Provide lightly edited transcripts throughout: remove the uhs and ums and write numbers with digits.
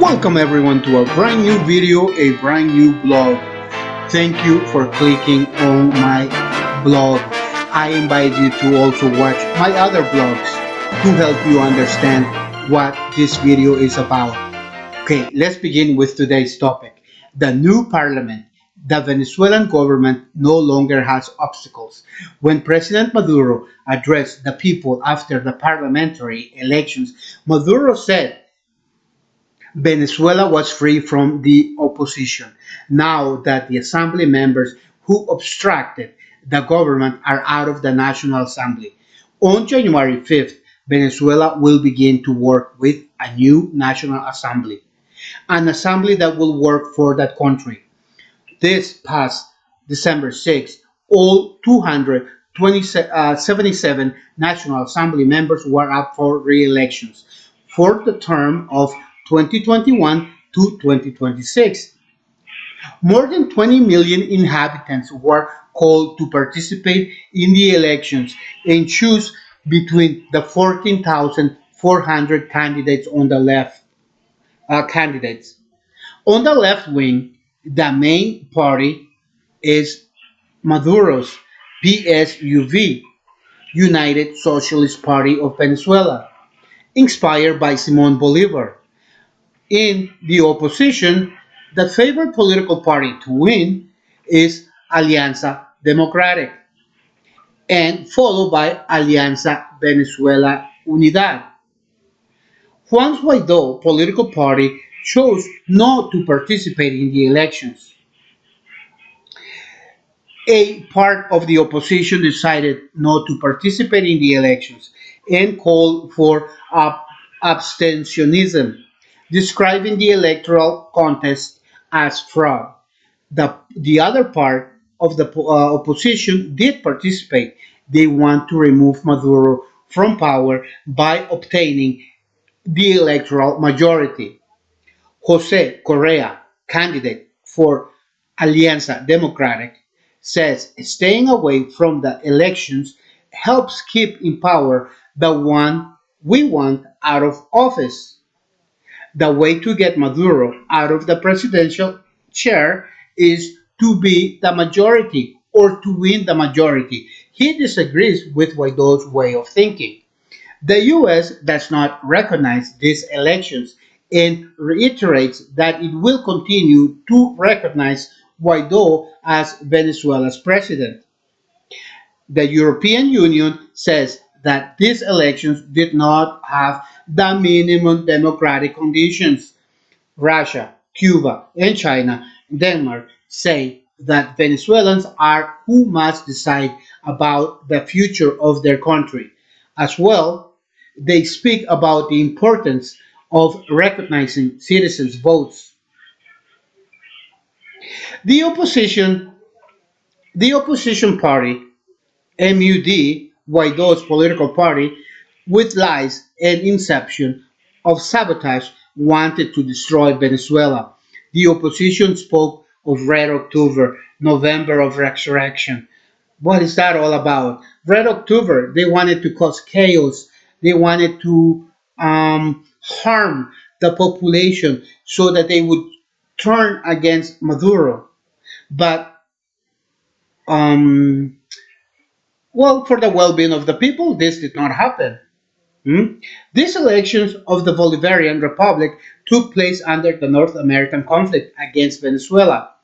Welcome everyone to a brand new video, a brand new blog. Thank you for clicking on my blog. I invite you to also watch my other blogs to help you understand what this video is about. Okay, let's begin with today's topic. The new parliament. The Venezuelan government no longer has obstacles. When President Maduro addressed the people after the parliamentary elections, Maduro said Venezuela was free from the opposition. Now that the assembly members who obstructed the government are out of the National Assembly. On January 5th, Venezuela will begin to work with a new National Assembly, an assembly that will work for that country. This past December 6th, all 277 National Assembly members were up for re-elections for the term of 2021 to 2026. More than 20 million inhabitants were called to participate in the elections and choose between the 14,400 candidates. On the left wing, the main party is Maduro's PSUV, United Socialist Party of Venezuela, inspired by Simon Bolivar. In the opposition, the favored political party to win is Alianza Democratic, and followed by Alianza Venezuela Unidad. Juan Guaido political party chose not to participate in the elections. A part of the opposition decided not to participate in the elections and called for abstentionism, describing the electoral contest as fraud. The other part of the opposition did participate. They want to remove Maduro from power by obtaining the electoral majority. Jose Correa, candidate for Alianza Democratic, says staying away from the elections helps keep in power the one we want out of office. The way to get Maduro out of the presidential chair is to be the majority or to win the majority. He disagrees with Guaido's way of thinking. The US does not recognize these elections and reiterates that it will continue to recognize Guaido as Venezuela's president. The European Union says that these elections did not have the minimum democratic conditions. Russia, Cuba, and China, Denmark say that Venezuelans are who must decide about the future of their country. As well, they speak about the importance of recognizing citizens' votes. The opposition, the opposition party, MUD, Guaido's political party, with lies and inception of sabotage, wanted to destroy Venezuela. The opposition spoke of Red October, November of Resurrection. What is that all about? Red October, they wanted to cause chaos. They wanted to harm the population so that they would turn against Maduro. But, um, well, for the well being of the people, this did not happen. Hmm? These elections of the Bolivarian Republic took place under the North American conflict against Venezuela.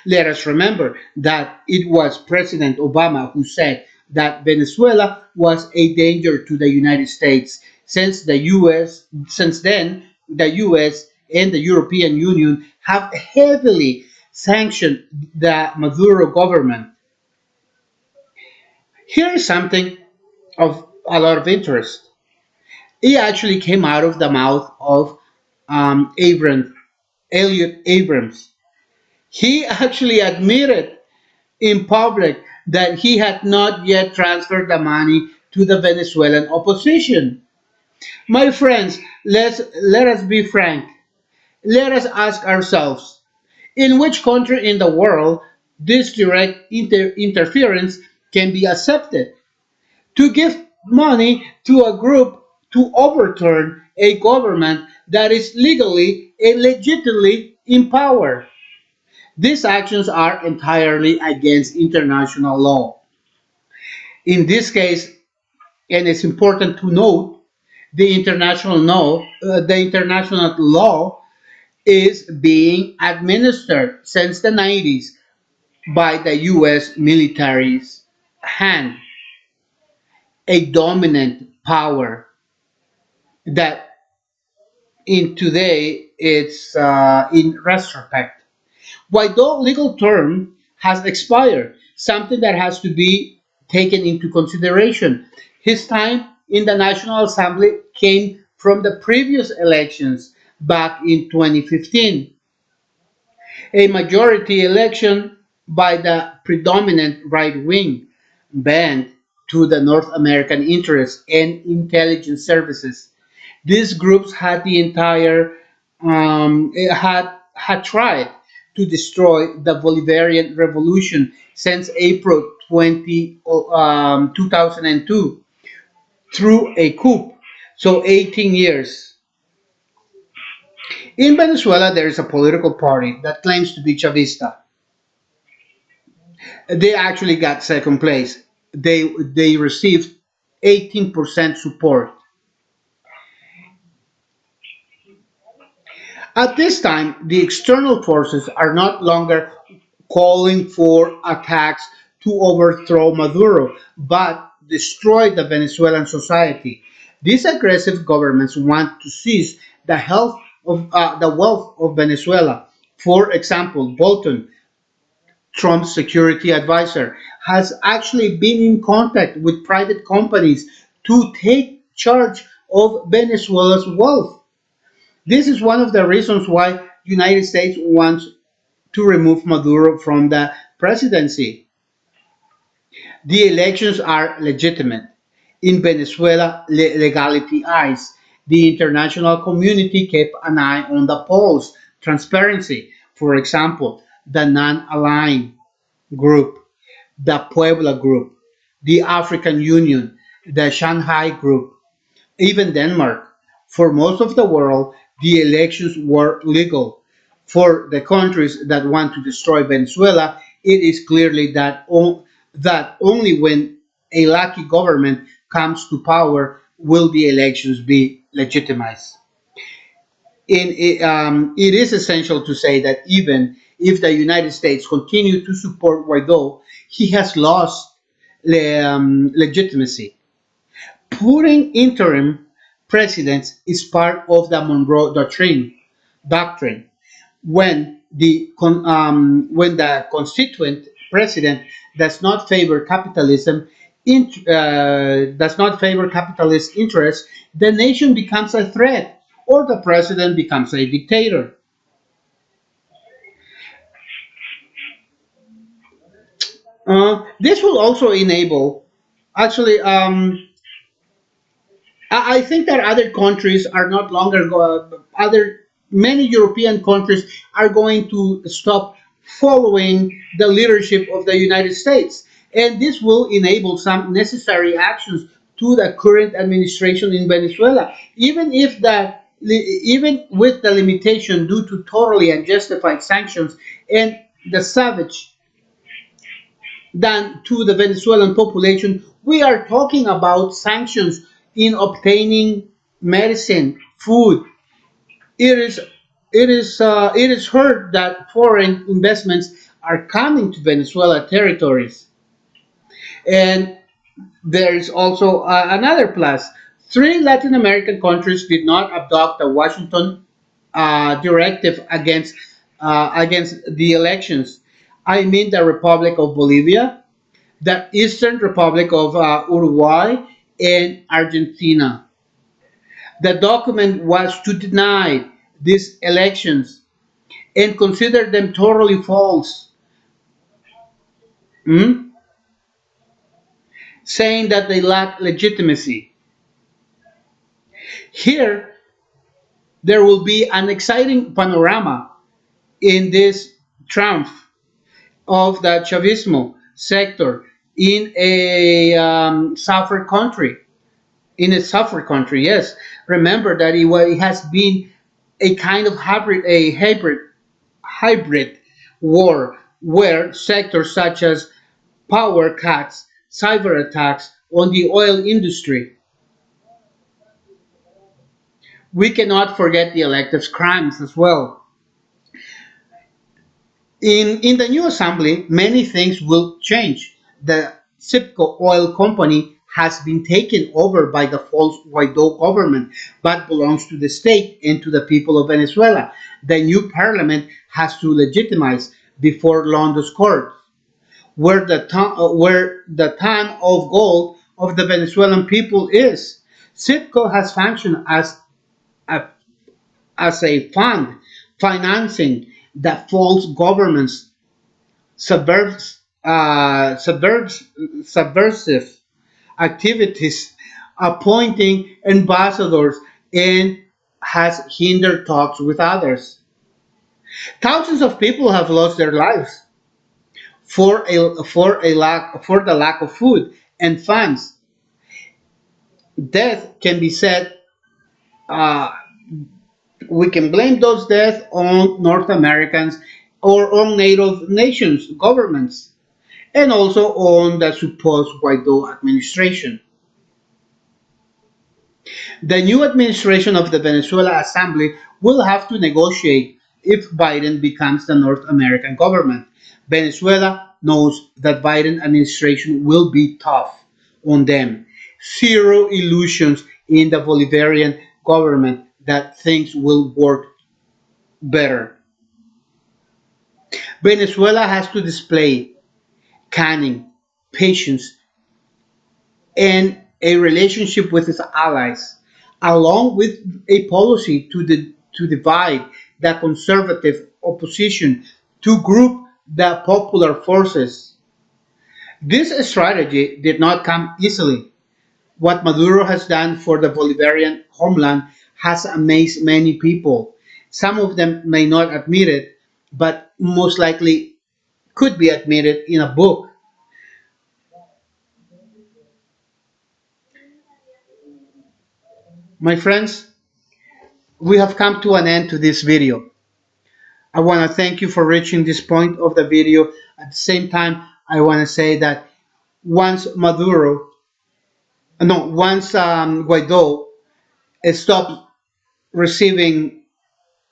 Let us remember that it was President Obama who said that Venezuela was a danger to the United States. Since then, the US and the European Union have heavily sanctioned the Maduro government. Here is something of a lot of interest. It actually came out of the mouth of Elliot Abrams. He actually admitted in public that he had not yet transferred the money to the Venezuelan opposition. My friends, let us be frank. Let us ask ourselves, in which country in the world this direct interference can be accepted? To give money to a group to overturn a government that is legally and legitimately in power. These actions are entirely against international law. In this case, and it's important to note, the international law is being administered since the 90s by the U.S. military's hand, a dominant power that in today it's in retrospect. Guaido legal term has expired, something that has to be taken into consideration. His time in the National Assembly came from the previous elections back in 2015, a majority election by the predominant right wing bent to the North American interests and intelligence services. These groups had the entire had tried to destroy the Bolivarian Revolution since April 2002 through a coup. So 18 years. In Venezuela, there is a political party that claims to be Chavista. They actually got second place. They received 18% support. At this time, the external forces are not longer calling for attacks to overthrow Maduro, but destroy the Venezuelan society. These aggressive governments want to seize the wealth of Venezuela. For example, Bolton, Trump's security advisor, has actually been in contact with private companies to take charge of Venezuela's wealth. This is one of the reasons why United States wants to remove Maduro from the presidency. The elections are legitimate. In Venezuela, legality eyes. The international community kept an eye on the polls. Transparency, for example, the non-aligned group, the Puebla group, the African Union, the Shanghai group, even Denmark. For most of the world, the elections were legal. For the countries that want to destroy Venezuela, it is clearly that only when a lucky government comes to power will the elections be legitimized. It is essential to say that even if the United States continue to support Guaido, he has lost legitimacy. Putting interim presidents is part of the Monroe Doctrine. When the constituent president does not favor does not favor capitalist interests, the nation becomes a threat, or the president becomes a dictator. This will also enable, actually, I think that other countries are not longer other many European countries are going to stop following the leadership of the United States, and this will enable some necessary actions to the current administration in Venezuela, even with the limitation due to totally unjustified sanctions and the savage than to the Venezuelan population. We are talking about sanctions in obtaining medicine, food. It is heard that foreign investments are coming to Venezuela territories, and there is also another plus. Three Latin American countries did not adopt the Washington directive against the elections. I mean the Republic of Bolivia, the Eastern Republic of Uruguay, and Argentina. The document was to deny these elections and consider them totally false, mm, saying that they lack legitimacy. Here, there will be an exciting panorama in this triumph of the Chavismo sector in a suffered country. in a suffer country. Yes, remember that it has been a kind of hybrid war where sectors such as power cuts, cyber attacks on the oil industry. We cannot forget the elective crimes as well. In the new assembly, many things will change. The Cipco oil company has been taken over by the false Guaido government, but belongs to the state and to the people of Venezuela. The new parliament has to legitimize before London's court, where the ton of gold of the Venezuelan people is. Cipco has functioned a, as a fund financing the false government's subversive activities, appointing ambassadors, and has hindered talks with others. Thousands of people have lost their lives for the lack of food and funds. Death can be said. Uh, we can blame those deaths on North Americans or on native nations governments, and also on the supposed Guaido administration. The new administration of the Venezuela Assembly will have to negotiate if Biden becomes the North American government. Venezuela knows that Biden administration will be tough on them. Zero illusions in the Bolivarian government that things will work better. Venezuela has to display cunning, patience, and a relationship with its allies, along with a policy to divide the conservative opposition to group the popular forces. This strategy did not come easily. What Maduro has done for the Bolivarian homeland has amazed many people. Some of them may not admit it, but most likely could be admitted in a book. My friends, we have come to an end to this video. I want to thank you for reaching this point of the video. At the same time, I want to say that once Maduro, no, once Guaido stops receiving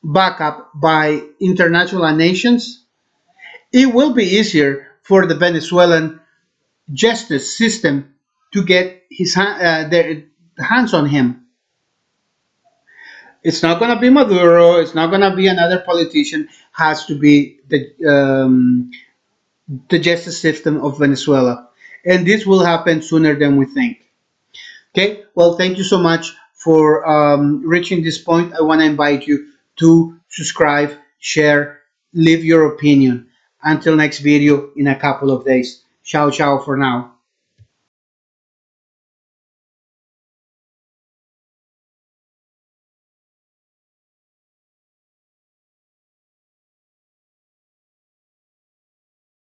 backup by international nations, it will be easier for the Venezuelan justice system to get their hands on him. It's not going to be Maduro. It's not going to be another politician. Has to be the justice system of Venezuela. And this will happen sooner than we think. Okay, well, thank you so much for reaching this point. I want to invite you to subscribe, share, leave your opinion. Until next video in a couple of days. Ciao, ciao for now.